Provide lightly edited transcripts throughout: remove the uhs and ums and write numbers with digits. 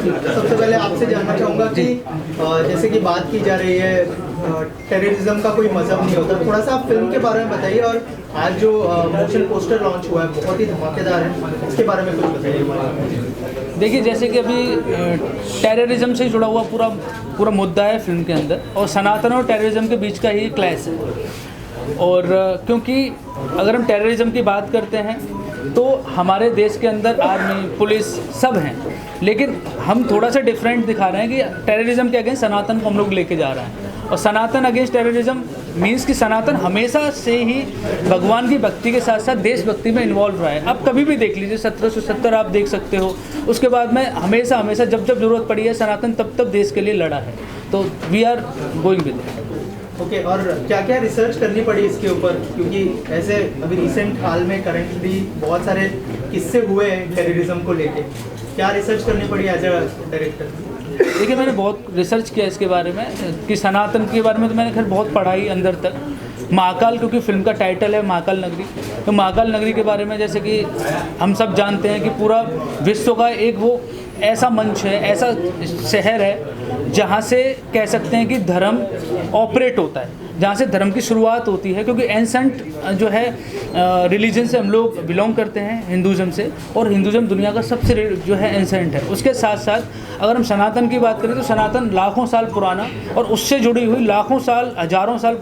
सबसे पहले आपसे जानना चाहूँगा कि जैसे कि बात की जा रही है टेररिज्म का कोई मजहब नहीं होता, थोड़ा सा आप फिल्म के बारे में बताइए। और आज जो मोशन पोस्टर लॉन्च हुआ है बहुत ही धमाकेदार है, इसके बारे में कुछ बताइए। देखिए, जैसे कि अभी टेररिज्म से जुड़ा हुआ पूरा मुद्दा है फिल्म के अंदर, और सनातन और टेररिज्म के बीच का ही क्लैश है। और क्योंकि अगर हम टेररिज्म की बात करते हैं तो हमारे देश के अंदर आर्मी, पुलिस सब हैं, लेकिन हम थोड़ा सा डिफरेंट दिखा रहे हैं कि टेररिज्म के अगेंस्ट सनातन को हम लोग लेके जा रहे हैं। और सनातन अगेंस्ट टेररिज्म मीन्स कि सनातन हमेशा से ही भगवान की भक्ति के साथ साथ देशभक्ति में इन्वॉल्व रहा है। आप कभी भी देख लीजिए 1770 आप देख सकते हो, उसके बाद में हमेशा जब जरूरत पड़ी है सनातन तब देश के लिए लड़ा है। तो we are going with it. Okay, और क्या क्या रिसर्च करनी पड़ी इसके ऊपर, क्योंकि ऐसे अभी रिसेंट हाल में करंटली बहुत सारे किस्से हुए हैं टेररिज्म को लेके, क्या रिसर्च करनी पड़ी एज अ डायरेक्टर? देखिए, मैंने बहुत रिसर्च किया इसके बारे में कि सनातन के बारे में तो मैंने खैर बहुत पढ़ा ही अंदर तक। महाकाल, क्योंकि फिल्म का टाइटल है महाकाल नगरी, तो महाकाल नगरी के बारे में जैसे कि हम सब जानते हैं कि पूरा विश्व का एक वो ऐसा मंच है, ऐसा शहर है जहाँ से कह सकते हैं कि धर्म ऑपरेट होता है, जहाँ से धर्म की शुरुआत होती है। क्योंकि एंसेंट जो है रिलीजन से हम लोग बिलोंग करते हैं, हिंदुज़म से, और हिंदुज़म दुनिया का सबसे जो है एंसेंट है। उसके साथ साथ अगर हम सनातन की बात करें तो सनातन लाखों साल पुराना और उससे जुड़ी हुई लाखों साल, हजारों साल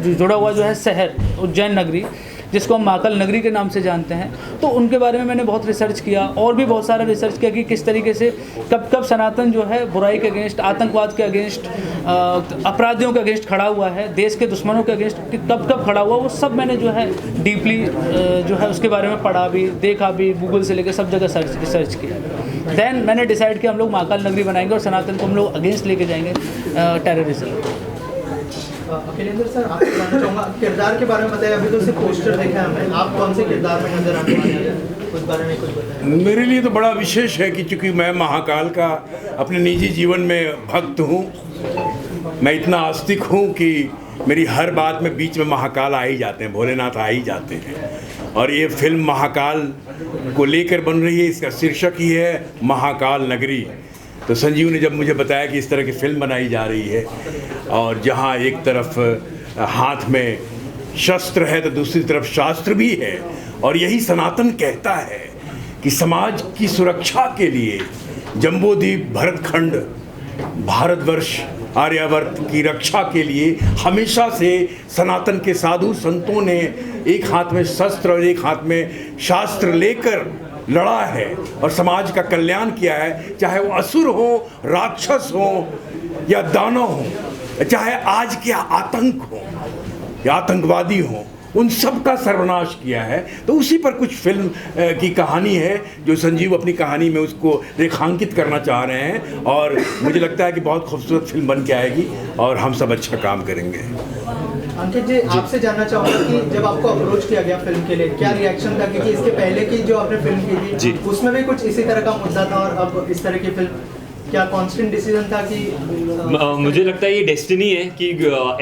जुड़ा हुआ जो है शहर उज्जैन नगरी, जिसको हम महाकाल नगरी के नाम से जानते हैं। तो उनके बारे में मैंने बहुत रिसर्च किया, और भी बहुत सारा रिसर्च किया कि किस तरीके से कब सनातन जो है बुराई के अगेंस्ट, आतंकवाद के अगेंस्ट, अपराधियों के अगेंस्ट खड़ा हुआ है, देश के दुश्मनों के अगेंस्ट कब खड़ा हुआ, वो सब मैंने जो है डीपली जो है उसके बारे में पढ़ा भी, देखा भी, गूगल से लेकर सब जगह रिसर्च किया। देन मैंने डिसाइड किया हम लोग महाकाल नगरी बनाएंगे और सनातन को हम लोग अगेंस्ट लेके जाएंगे टेररिज्म। अखिलेंद्र सर, आपसे जानना चाहूँगा किरदार के बारे में बताइए। अभी तो सिर्फ पोस्टर देखा है हमने, आप कौन से किरदार में नजर आने वाले हैं, उस बारे में कुछ बताइए। मेरे लिए तो बड़ा विशेष है कि चूँकि मैं महाकाल का अपने निजी जीवन में भक्त हूँ, मैं इतना आस्तिक हूँ कि मेरी हर बात में बीच में महाकाल आ ही जाते हैं, भोलेनाथ आ ही जाते हैं। और ये फिल्म महाकाल को लेकर बन रही है, इसका शीर्षक ही है महाकाल नगरी। तो संजीव ने जब मुझे बताया कि इस तरह की फिल्म बनाई जा रही है और जहाँ एक तरफ हाथ में शस्त्र है तो दूसरी तरफ शास्त्र भी है, और यही सनातन कहता है कि समाज की सुरक्षा के लिए जम्बूद्वीप, भरतखंड, भारतवर्ष, आर्यावर्त की रक्षा के लिए हमेशा से सनातन के साधु संतों ने एक हाथ में शस्त्र और एक हाथ में शास्त्र लेकर लड़ा है और समाज का कल्याण किया है। चाहे वो असुर हो, राक्षस हो या दानव हो, चाहे आज के आतंक हो या आतंकवादी हो, उन सब का सर्वनाश किया है। तो उसी पर कुछ फिल्म की कहानी है जो संजीव अपनी कहानी में उसको रेखांकित करना चाह रहे हैं, और मुझे लगता है कि बहुत खूबसूरत फिल्म बन के आएगी और हम सब अच्छा काम करेंगे। अंकित जी, आपसे जानना चाहूँगा कि जब आपको अप्रोच किया गया फिल्म के लिए, क्या रिएक्शन था? क्योंकि इसके पहले की जो आपने फिल्म की थी उसमें भी कुछ इसी तरह का मुद्दा था, और अब इस तरह की फिल्म, क्या कांस्टेंट डिसीजन था कि मुझे लगता है ये डेस्टिनी है कि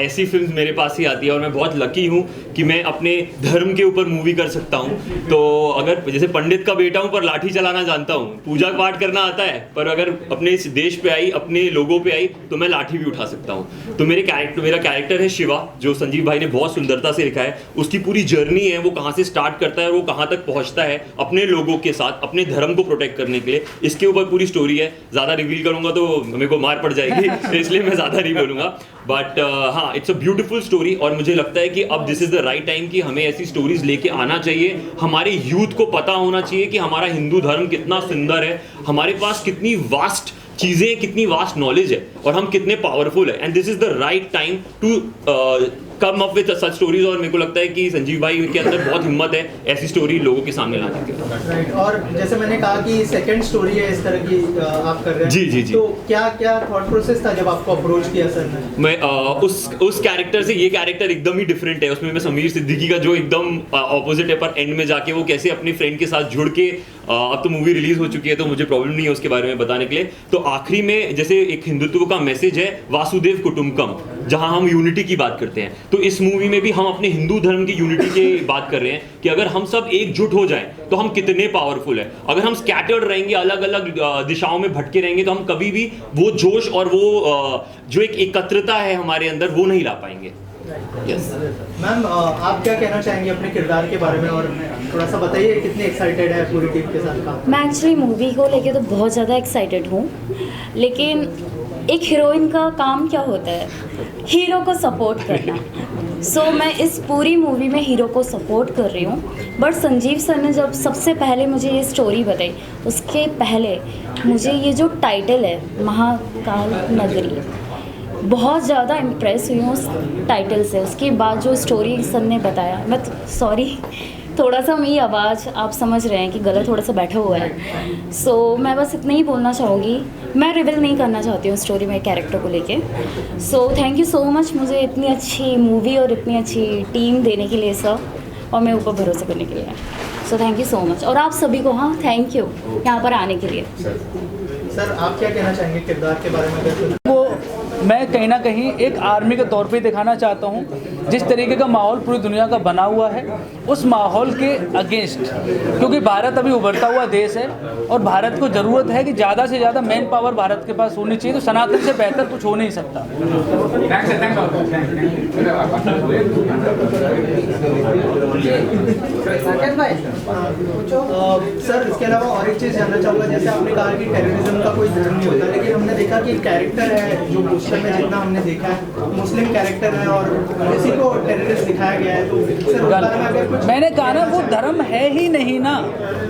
ऐसी फिल्म मेरे पास ही आती है, और मैं बहुत लकी हूँ कि मैं अपने धर्म के ऊपर मूवी कर सकता हूँ। तो अगर जैसे पंडित का बेटा हूँ पर लाठी चलाना जानता हूँ, पूजा पाठ करना आता है, पर अगर अपने इस देश पे आई, अपने लोगों पे आई, तो मैं लाठी भी उठा सकता हूँ। तो मेरा कैरेक्टर है शिवा, जो संजीव भाई ने बहुत सुंदरता से लिखा है। उसकी पूरी जर्नी है, वो कहाँ से स्टार्ट करता है और वो कहाँ तक पहुँचता है अपने लोगों के साथ, अपने धर्म को प्रोटेक्ट करने के लिए। इसके ऊपर पूरी स्टोरी है। ज़्यादा रिवील करूंगा तो मेरे को मार पड़ जाएगी, इसलिए मैं ज़्यादा नहीं बोलूँगा। बट हाँ, इट्स अ ब्यूटीफुल स्टोरी, और मुझे लगता है कि अब this is the right time कि हमें ऐसी स्टोरीज लेके आना चाहिए। हमारे यूथ को पता होना चाहिए कि हमारा हिंदू धर्म कितना सुंदर है, हमारे पास कितनी वास्ट चीज़ें, कितनी वास्ट नॉलेज है, और हम कितने पावरफुल है। And this is the right time to come up with such stories. और मेरे को लगता है कि संजीव भाई के अंदर बहुत हिम्मत है ऐसी स्टोरी लोगों के सामने लाने की। राइट, और जैसे मैंने कहा कि सेकंड स्टोरी है इस तरह की आप कर रहे हैं। जी। तो क्या थॉट प्रोसेस था जब आपको अप्रोच किया सर ने? मैं उस कैरेक्टर से ये कैरेक्टर एकदम ही डिफरेंट है। उसमें मैं समीर सिद्दीकी का जो एकदम ऑपोजिट है, पर एंड में जाके वो कैसे अपने फ्रेंड के साथ जुड़ के अब तो मूवी रिलीज हो चुकी है तो मुझे प्रॉब्लम नहीं है उसके बारे में बताने के लिए। तो आखिरी में जैसे एक हिंदुत्व का मैसेज है वासुदेव कुटुंबकम, जहां हम यूनिटी की बात करते हैं, तो इस मूवी में भी हम अपने हिंदू धर्म की यूनिटी की बात कर रहे हैं कि अगर हम सब एकजुट हो जाएं तो हम कितने पावरफुल है। अगर हम स्कैटर्ड रहेंगे, अलग अलग दिशाओं में भटके रहेंगे, तो हम कभी भी वो जोश और वो जो एक एकत्रता है हमारे अंदर वो नहीं ला पाएंगे। मैम आप क्या कहना चाहेंगे अपने किरदार के बारे में, और थोड़ा सा बताइए कितने एक्साइटेड है पूरी टीम के साथ काम? मैं एक्चुअली मूवी को लेके तो बहुत ज़्यादा एक्साइटेड हूँ, लेकिन एक हीरोइन का काम क्या होता है, हीरो को सपोर्ट करना। सो मैं इस पूरी मूवी में हीरो को सपोर्ट कर रही हूँ। बट संजीव सर ने जब सबसे पहले मुझे ये स्टोरी बताई, उसके पहले मुझे ये जो टाइटल है महाकाल नगरी, बहुत ज़्यादा इम्प्रेस हुई हूँ उस टाइटल से। उसके बाद जो स्टोरी सर ने बताया, मैं सॉरी थोड़ा सा मेरी आवाज़ आप समझ रहे हैं कि गला थोड़ा सा बैठा हुआ है। सो मैं बस इतना ही बोलना चाहूँगी, मैं रिवील नहीं करना चाहती हूँ स्टोरी में कैरेक्टर को लेके। So thank you so much मुझे इतनी अच्छी मूवी और इतनी अच्छी टीम देने के लिए सर, और मेरे ऊपर भरोसा करने के लिए। So thank you so much, और आप सभी को हाँ थैंक यू यहाँ पर आने के लिए। सर आप क्या कहना चाहेंगे किरदार के बारे में? अगर मैं कहीं ना कहीं एक आर्मी के तौर पे दिखाना चाहता हूँ जिस तरीके का माहौल पूरी दुनिया का बना हुआ है, उस माहौल के अगेंस्ट, क्योंकि भारत अभी उभरता हुआ देश है और भारत को ज़रूरत है कि ज़्यादा से ज़्यादा मैन पावर भारत के पास होनी चाहिए। तो सनातन से बेहतर कुछ हो नहीं सकता। सर इसके अलावा और एक चीज़ जानना चाहूँगा, जैसे आपने कहा कि टेररिज्म का कोई धर्म नहीं होता, लेकिन हमने देखा कि कैरेक्टर है जो पोस्टर में जितना हमने देखा है मुस्लिम कैरेक्टर है और इसी को टेररिस्ट दिखाया गया है। तो सर उस बारे में अगर कुछ मैंने कहा ना, वो धर्म है ही नहीं ना,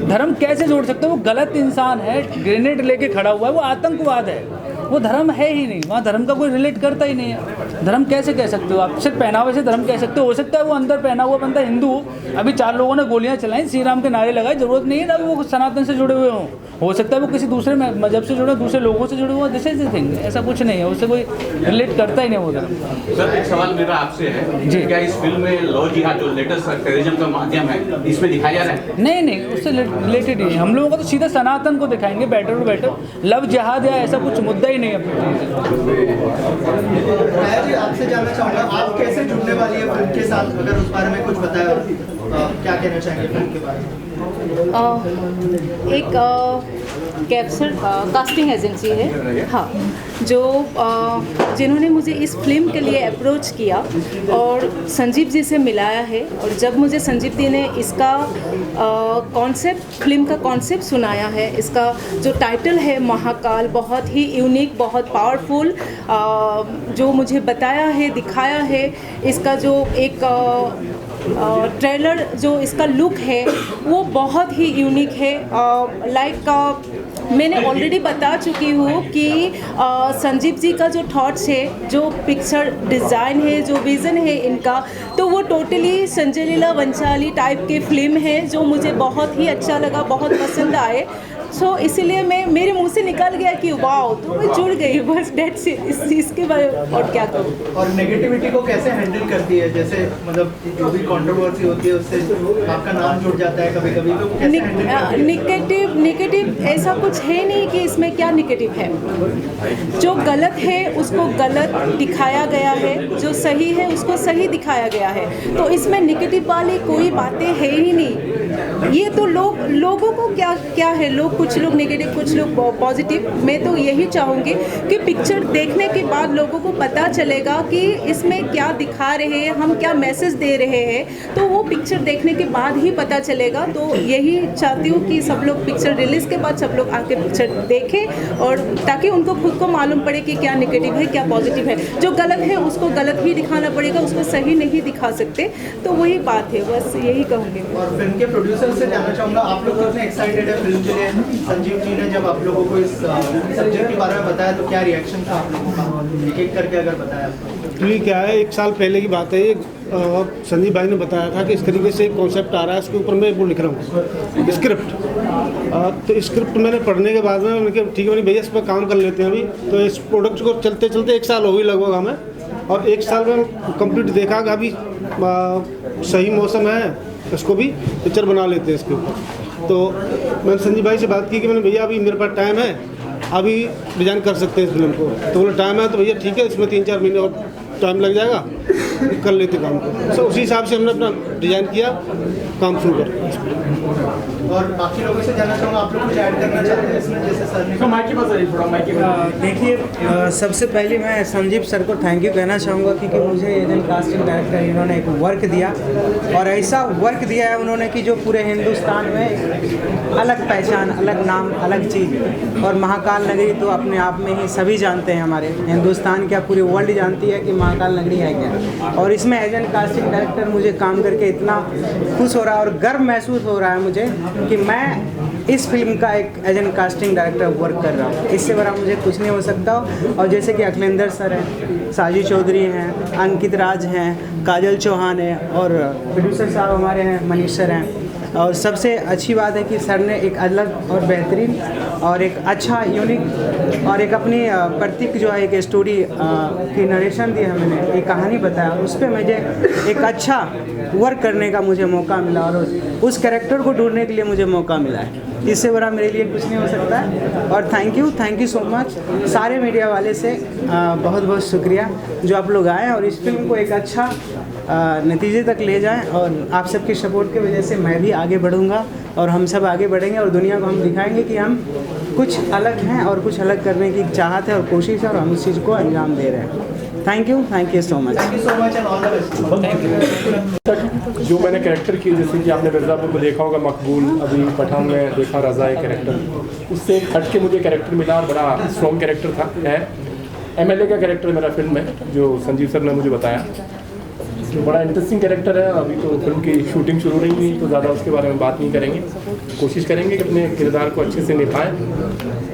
धर्म कैसे जोड़ सकते हो? वो गलत इंसान है, ग्रेनेड लेके खड़ा हुआ है, वो आतंकवाद है, वो धर्म है ही नहीं। वहाँ धर्म का कोई रिलेट करता ही नहीं है। धर्म कैसे कह सकते हो आप? सिर्फ पहनावे से धर्म कह सकते हो सकता है वो अंदर पहना हुआ बंदा हिंदू अभी 4 लोगों ने गोलियां चलाई, श्री राम के नारे लगाए, जरूरत नहीं है ना वो सनातन से जुड़े हुए हों। हो सकता है वो किसी दूसरे मजहब से जुड़े, दूसरे लोगों से जुड़े हुए, दिस इज द थिंग। ऐसा कुछ नहीं है, उससे कोई रिलेट करता ही नहीं वो धर्म। सर एक सवाल मेरा आपसे है जी, क्या इस फिल्म में लव जिहाद जो लेटेस्ट टेररिज्म का माध्यम है इसमें दिखाया जा रहा है? नहीं नहीं, उससे रिलेटेड ही हम लोगों का तो सीधा सनातन को दिखाएंगे, बेटर टू बेटर। लव जिहाद या ऐसा कुछ मुद्दा ही नहीं है। जी आपसे जानना चाहूँगा आप कैसे जुड़ने वाली है फिल्म के साथ, अगर उस बारे में कुछ बताया, क्या कहना चाहेंगे फिल्म के बारे में? एक कैप्चर कास्टिंग एजेंसी है हाँ, जो जिन्होंने मुझे इस फिल्म के लिए अप्रोच किया और संजीव जी से मिलाया है। और जब मुझे संजीव जी ने इसका कॉन्सेप्ट, फिल्म का कॉन्सेप्ट सुनाया है, इसका जो टाइटल है महाकाल, बहुत ही यूनिक, बहुत पावरफुल, जो मुझे बताया है, दिखाया है, इसका जो एक ट्रेलर जो इसका लुक है वो बहुत ही यूनिक है। मैंने ऑलरेडी बता चुकी हूँ कि संजीव जी का जो थॉट्स है, जो पिक्चर डिज़ाइन है, जो विज़न है इनका, तो वो टोटली संजय लीला वंचाली टाइप के फिल्म है जो मुझे बहुत ही अच्छा लगा, बहुत पसंद आए। सो इसीलिए मैं मेरे मुंह से निकल गया कि वाओ, तो मैं जुड़ गई बस, डेट्स इसके बारे और क्या करूँ। और नेगेटिविटी को कैसे हैंडल करती है? जैसे मतलब जो भी कंट्रोवर्सी होती है उससे आपका नाम जुड़ जाता है कभी कभी, तो कैसे हैंडल? नेगेटिव ऐसा कुछ है नहीं कि इसमें क्या नेगेटिव है। जो गलत है उसको गलत दिखाया गया है, जो सही है उसको सही दिखाया गया है, तो इसमें नेगेटिव वाली कोई बातें है ही नहीं। ये तो लोगों को क्या है, कुछ लोग नेगेटिव, कुछ लोग पॉजिटिव। मैं तो यही चाहूँगी कि पिक्चर देखने के बाद लोगों को पता चलेगा कि इसमें क्या दिखा रहे हैं, हम क्या मैसेज दे रहे हैं, तो वो पिक्चर देखने के बाद ही पता चलेगा। तो यही चाहती हूँ कि सब लोग पिक्चर रिलीज़ के बाद सब लोग आके पिक्चर देखें, और ताकि उनको खुद को मालूम पड़े कि क्या नेगेटिव है, क्या पॉजिटिव है। जो गलत है उसको गलत ही दिखाना पड़ेगा, उसको सही नहीं दिखा सकते। तो वही बात है, बस यही कहूँगी। और फिल्म के प्रोड्यूसर से जानना चाहूँगा, आप लोग कितने एक्साइटेड है फिल्म के लिए? संजीव जी ने जब आप लोगों को इस सब्जेक्ट के बारे में बताया तो क्या रिएक्शन था आप लोगों का, एक एक करके अगर बताया? एक्चुअली क्या है, 1 साल पहले की बात है, संजीव भाई ने बताया था कि इस तरीके से एक कॉन्सेप्ट आ रहा है, इसके ऊपर मैं वो लिख रहा हूँ स्क्रिप्ट। तो स्क्रिप्ट मैंने पढ़ने के बाद में मैंने कहा ठीक है भैया इस पर काम कर लेते हैं अभी। तो इस प्रोडक्ट को चलते चलते 1 साल हो गई लगभग हमें, और 1 साल में कंप्लीट देखा कि अभी सही मौसम है, इसको भी पिक्चर बना लेते हैं इसके ऊपर। तो मैंने संजीव भाई से बात की कि मैंने भैया अभी मेरे पास टाइम है, अभी डिज़ाइन कर सकते हैं इस फिल्म को। तो बोले टाइम है तो भैया ठीक है, इसमें 3-4 महीने और टाइम लग जाएगा, कर लेते काम को। तो उसी हिसाब से हमने अपना डिज़ाइन किया, काम शुरू कर। और बाकी लोगों से जानना चाहूँगा, आप लोग कुछ ऐड करना चाहते हैं इसमें, जैसे सर ने देखिए, सबसे पहले मैं संजीव सर को थैंक यू कहना चाहूँगा क्योंकि मुझे एजेंट कास्टिंग डायरेक्टर इन्होंने एक वर्क दिया और ऐसा वर्क दिया है उन्होंने कि जो पूरे हिंदुस्तान में अलग पहचान, अलग नाम, अलग चीज़। और महाकाल नगरी तो अपने आप में ही सभी जानते हैं, हमारे हिंदुस्तान क्या पूरी वर्ल्ड जानती है कि महाकाल नगरी है क्या। और इसमें एजेंट कास्टिंग डायरेक्टर मुझे काम करके इतना खुश हो रहा है और गर्व महसूस हो रहा है मुझे कि मैं इस फिल्म का एक एजेंट कास्टिंग डायरेक्टर वर्क कर रहा हूँ। इससे बड़ा मुझे कुछ नहीं हो सकता। और जैसे कि अखिलेंद्र सर हैं, साजी चौधरी हैं, अंकित राज हैं, काजल चौहान है और प्रोड्यूसर साहब हमारे हैं मनीष सर हैं। और सबसे अच्छी बात है कि सर ने एक अलग और बेहतरीन और एक अच्छा यूनिक और एक अपनी प्रतीक जो है एक स्टोरी की नरेशन दी है, मैंने एक कहानी बताया और उस पर मुझे एक अच्छा वर्क करने का मुझे मौका मिला और उस कैरेक्टर को ढूंढने के लिए मुझे मौका मिला है। इससे बड़ा मेरे लिए कुछ नहीं हो सकता है। और थैंक यू सो मच सारे मीडिया वाले से बहुत बहुत शुक्रिया जो आप लोग आए और इस फिल्म को एक अच्छा नतीजे तक ले जाएं। और आप सबकी सपोर्ट की वजह से मैं भी आगे बढ़ूंगा और हम सब आगे बढ़ेंगे और दुनिया को हम दिखाएंगे कि हम कुछ अलग हैं और कुछ अलग करने की चाहत है और कोशिश है और हम उस चीज़ को अंजाम दे रहे हैं। Thank you so much and all the best. जो मैंने कैरेक्टर किए, जैसे कि आपने मिर्ज़ापुर को देखा होगा मकबूल, अभी पठान में देखा रज़ा कैरेक्टर, उससे हट के मुझे कैरेक्टर मिला और बड़ा स्ट्रॉन्ग कैरेक्टर था है। एमएलए का कैरेक्टर मेरा फिल्म में जो संजीव सर ने मुझे बताया, तो बड़ा इंटरेस्टिंग कैरेक्टर है। अभी तो फिल्म की शूटिंग शुरू नहीं हुई तो ज़्यादा उसके बारे में बात नहीं करेंगे। कोशिश करेंगे कि अपने किरदार को अच्छे से निभाएं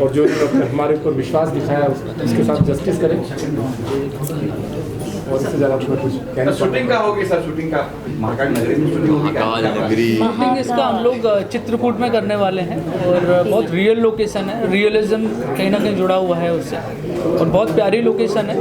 और जो हमारे ऊपर विश्वास दिखाया उसके साथ जस्टिस करें। और इससे ज़्यादा कुछ शूटिंग का होगी सर, शूटिंग का महाकाल नगरी में शूटिंग इसका हम लोग चित्रकूट में करने वाले हैं और बहुत रियल लोकेशन है, रियलिज्म कहीं ना कहीं जुड़ा हुआ है उससे और बहुत प्यारी लोकेशन है।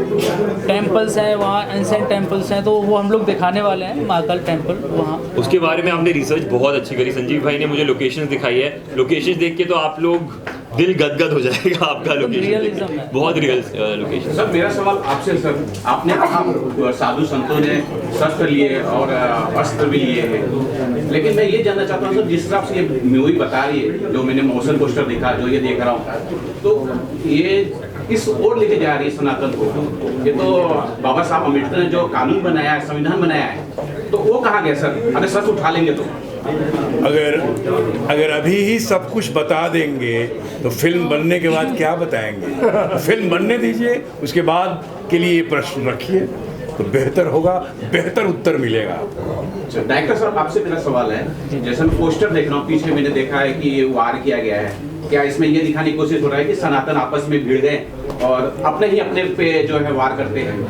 टेम्पल्स हैं वहाँ, एंसेंट टेम्पल्स हैं, तो वो हम लोग दिखाने वाले हैं महाकाल टेम्पल वहाँ। उसके बारे में हमने रिसर्च बहुत अच्छी करी, संजीव भाई ने मुझे लोकेशन दिखाई है। लोकेशन देख के तो आप लोग दिल गदगद हो जाएगा आपका। लोकेशन बहुत रियल लोकेशन। सर मेरा सवाल आपसे सर, आपने कहा साधु संतों ने शस्त्र लिए और अस्त्र भी लिए हैं, लेकिन मैं ये जानना चाहता हूँ सर, जिस हिसाब से ये मूवी बता रही है, जो मैंने मोशन पोस्टर देखा, जो ये देख रहा हूँ, तो ये किस ओर लेके जा रही है सनातन को? ये तो बाबा साहब अम्बेडकर ने जो कानून बनाया है, संविधान बनाया है, तो वो कहाँ गया सर? अगर सच उठा लेंगे तो अगर अभी ही सब कुछ बता देंगे तो फिल्म बनने के बाद क्या बताएंगे? तो फिल्म बनने दीजिए, उसके बाद के लिए ये प्रश्न रखिए तो बेहतर होगा, बेहतर उत्तर मिलेगा। डायरेक्टर साहब आपसे मेरा सवाल है, जैसे मैं पोस्टर देख रहा हूँ, पीछे मैंने देखा है कि ये वार किया गया है, क्या इसमें ये दिखाने की कोशिश हो रहा है कि सनातन आपस में भिड़ गए और अपने पे जो है वार करते हैं?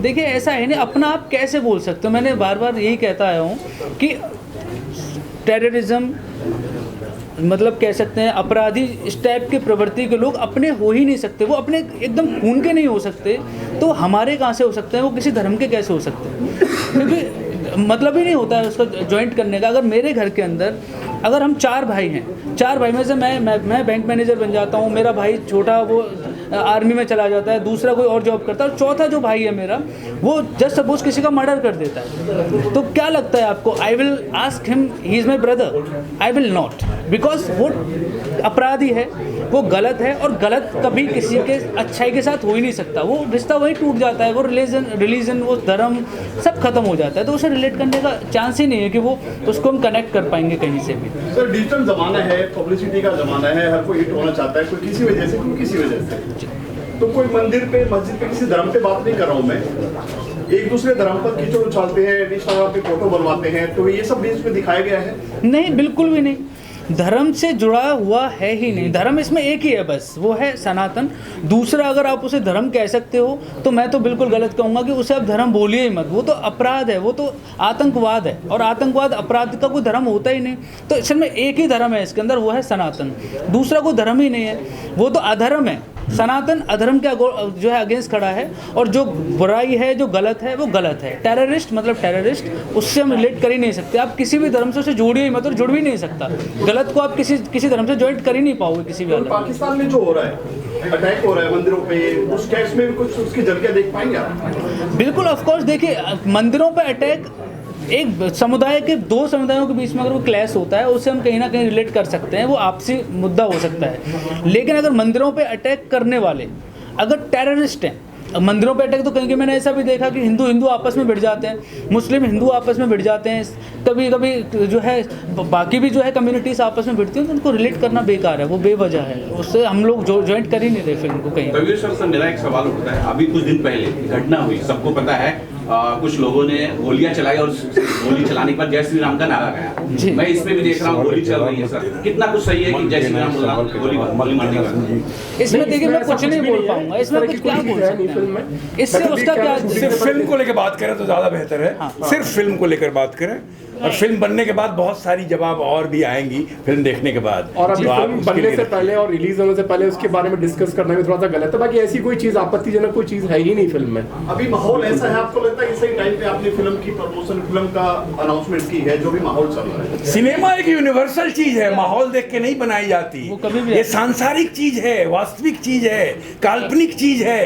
देखिए ऐसा है नहीं, अपना आप कैसे बोल सकते हो? मैंने बार बार यही कहता आया हूँ कि टेररिज्म मतलब कह सकते हैं अपराधी इस टाइप के प्रवृत्ति के लोग अपने हो ही नहीं सकते, वो अपने एकदम खून के नहीं हो सकते, तो हमारे कहाँ से हो सकते हैं? वो किसी धर्म के कैसे हो सकते हैं? क्योंकि मतलब ही नहीं होता है उसका ज्वाइंट करने का। अगर मेरे घर के अंदर अगर हम 4 भाई हैं, 4 भाई में से मैं बैंक मैनेजर बन जाता हूँ, मेरा भाई छोटा वो आर्मी में चला जाता है, दूसरा कोई और जॉब करता है और चौथा जो भाई है मेरा वो जस्ट सपोज किसी का मर्डर कर देता है, तो क्या लगता है आपको? I will ask him he is my brother? I will not, because वो अपराधी है, वो गलत है और गलत कभी किसी के अच्छाई के साथ हो ही नहीं सकता। वो रिश्ता वही टूट जाता है, वो रिलीजन वो धर्म सब खत्म हो जाता है, तो उसे रिलेट करने का चांस ही नहीं है कि वो उसको हम कनेक्ट कर पाएंगे कहीं से भी। सर डिजिटल ज़माना है, पब्लिसिटी का ज़माना है, हर कोई हिट होना चाहता है, कोई किसी वजह से, कोई किसी वजह से। तो कोई मंदिर पे मस्जिद पे किसी धर्म पे बात नहीं कर रहा हूँ मैं, एक दूसरे धर्म पर कीचड़ उछालते हैं, इंस्टाग्राम पे फोटो बनवाते हैं, तो ये सब भी इसमें दिखाया गया है? नहीं, बिल्कुल भी नहीं, धर्म से जुड़ा हुआ है ही नहीं। धर्म इसमें एक ही है बस, वो है सनातन। दूसरा अगर आप उसे धर्म कह सकते हो तो मैं तो बिल्कुल गलत कहूँगा कि उसे आप धर्म बोलिए ही मत, वो तो अपराध है, वो तो आतंकवाद है और आतंकवाद अपराध का कोई धर्म होता ही नहीं। तो असल में एक ही धर्म है इसके अंदर, वो है सनातन, दूसरा कोई धर्म ही नहीं है, वो तो अधर्म है। सनातन अधर्म के जो है अगेंस्ट खड़ा है, और जो बुराई है, जो गलत है, वो गलत है। टेररिस्ट मतलब टेररिस्ट, उससे हम रिलेट कर ही नहीं सकते। आप किसी भी धर्म से उसे जोड़िए ही मत, और जुड़ भी नहीं सकता। गलत को आप किसी धर्म से ज्वाइंट कर ही नहीं पाओगे किसी भी हालत में। पाकिस्तान में जो हो रहा है, अटैक हो रहा है मंदिरों पे, उस केस में भी कुछ उसकी झलकियां देख पाएंगे आप? बिल्कुल, ऑफ कोर्स। देखिए, मंदिरों पे अटैक एक समुदाय के, दो समुदायों के बीच में अगर वो क्लैश होता है, उससे हम कहीं ना कहीं रिलेट कर सकते हैं, वो आपसी मुद्दा हो सकता है। लेकिन अगर मंदिरों पे अटैक करने वाले अगर टेररिस्ट हैं, मंदिरों पे अटैक तो कहीं मैंने ऐसा भी देखा कि हिंदू आपस में भिड़ जाते हैं, मुस्लिम हिंदू आपस में भिड़ जाते हैं, कभी कभी जो है बाकी भी जो है कम्युनिटीज आपस में भिड़ती हैं, तो उनको रिलेट करना बेकार है, वो बेवजह है। उससे हम लोग ज्वाइंट कर ही नहीं रहे फिल्म को कहीं। कबीर सर, मेरा एक सवाल होता है, अभी कुछ दिन पहले घटना हुई, सबको पता है, कुछ लोगों ने गोलियां चलाई और गोली चलाने के बाद जय श्री राम का नारा गाया। मैं इसमें भी देख रहा हूँ गोली चल रही है सर, कितना कुछ सही है कि जय श्री राम गोली मारने का? इसमें देखिए मैं कुछ नहीं बोल पाऊंगा, इसमें कुछ क्या बोल सकते हैं, इससे उसका क्या। सिर्फ फिल्म को लेकर बात करें तो ज़्यादा बेहतर है। सिर्फ फिल्म को लेकर बात करें, और फिल्म बनने के बाद बहुत सारी जवाब और भी आएंगी फिल्म देखने के बाद। और अभी फिल्म बनने से पहले और रिलीज होने से पहले उसके बारे में डिस्कस करना भी थोड़ा सा गलत है। बाकी ऐसी कोई चीज आपत्तिजनक कोई चीज है ही नहीं फिल्म में। अभी माहौल ऐसा है, आपको लगता है कि सही टाइम पे आपने फिल्म की प्रमोशन, फिल्म का अनाउंसमेंट की है, जो भी माहौल चल रहा है? सिनेमा एक यूनिवर्सल चीज है, माहौल देख के नहीं बनाई जाती। वो कभी भी ये सांसारिक चीज है, वास्तविक चीज है, काल्पनिक चीज है,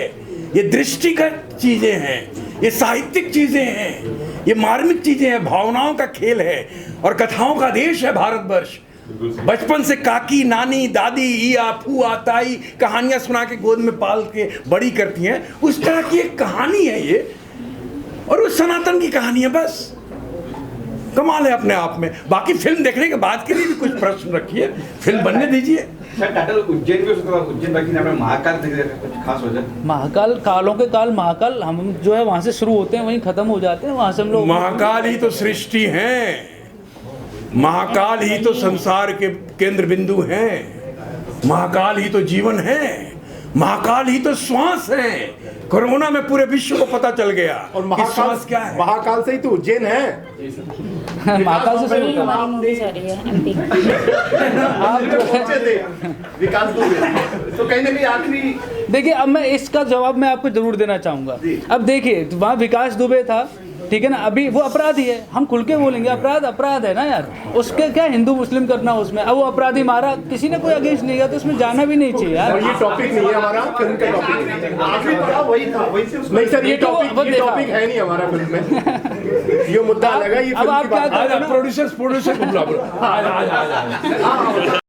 ये दृष्टिगत चीजें हैं, ये साहित्यिक चीजें हैं, ये मार्मिक चीजें हैं, भावनाओं का खेल है, और कथाओं का देश है भारतवर्ष। बचपन से काकी, नानी, दादी, ईया, फूआ, ताई कहानियां सुना के गोद में पाल के बड़ी करती हैं, उस तरह की एक कहानी है ये, और वो सनातन की कहानी है। बस कमाल है अपने आप में। बाकी फिल्म देखने के बाद के लिए भी कुछ प्रश्न रखिए, फिल्म बनने दीजिए। सर, टाइटल उज्जैन भी उसका उज्जैन बाकी नाम महाकाल कुछ खास वजह? महाकाल, कालों के काल महाकाल, हम जो है वहाँ से शुरू होते हैं वहीं खत्म हो जाते हैं, वहाँ से हम लोग। महाकाल ही तो सृष्टि हैं, महाकाल ही तो संसार के केंद्र बिंदु हैं, महाकाल ही तो जीवन है, महाकाल ही तो श्वास है। कोरोना में पूरे विश्व को पता चल गया और कि श्वास क्या है। महाकाल से ही तो उज्जैन है। महाकाल से वही हमारी मूवी जा रही है एमपी। आप जो पहुंचे थे विकास दुबे, तो कहीं ना कहीं आखिरी। देखिए, अब मैं इसका जवाब मैं आपको जरूर देना चाहूँगा। अब देखिए, वहाँ विकास दुबे था, ठीक है ना, अभी वो अपराधी है, हम खुल के बोलेंगे अपराध अपराध है ना यार, उसके क्या हिंदू मुस्लिम करना उसमें। अब वो अपराधी मारा, किसी ने कोई अगेंस्ट नहीं किया, तो उसमें जाना भी नहीं चाहिए यार। और ये टॉपिक नहीं है हमारा फिल्म का, टॉपिक आखिरी पड़ा वही था, वही से नहीं सर, ये टॉपिक है नहीं हमारा फिल्म में। ये मुद्दा अलग है, ये अब आप क्या फिल्म की बात। प्रोड्यूसर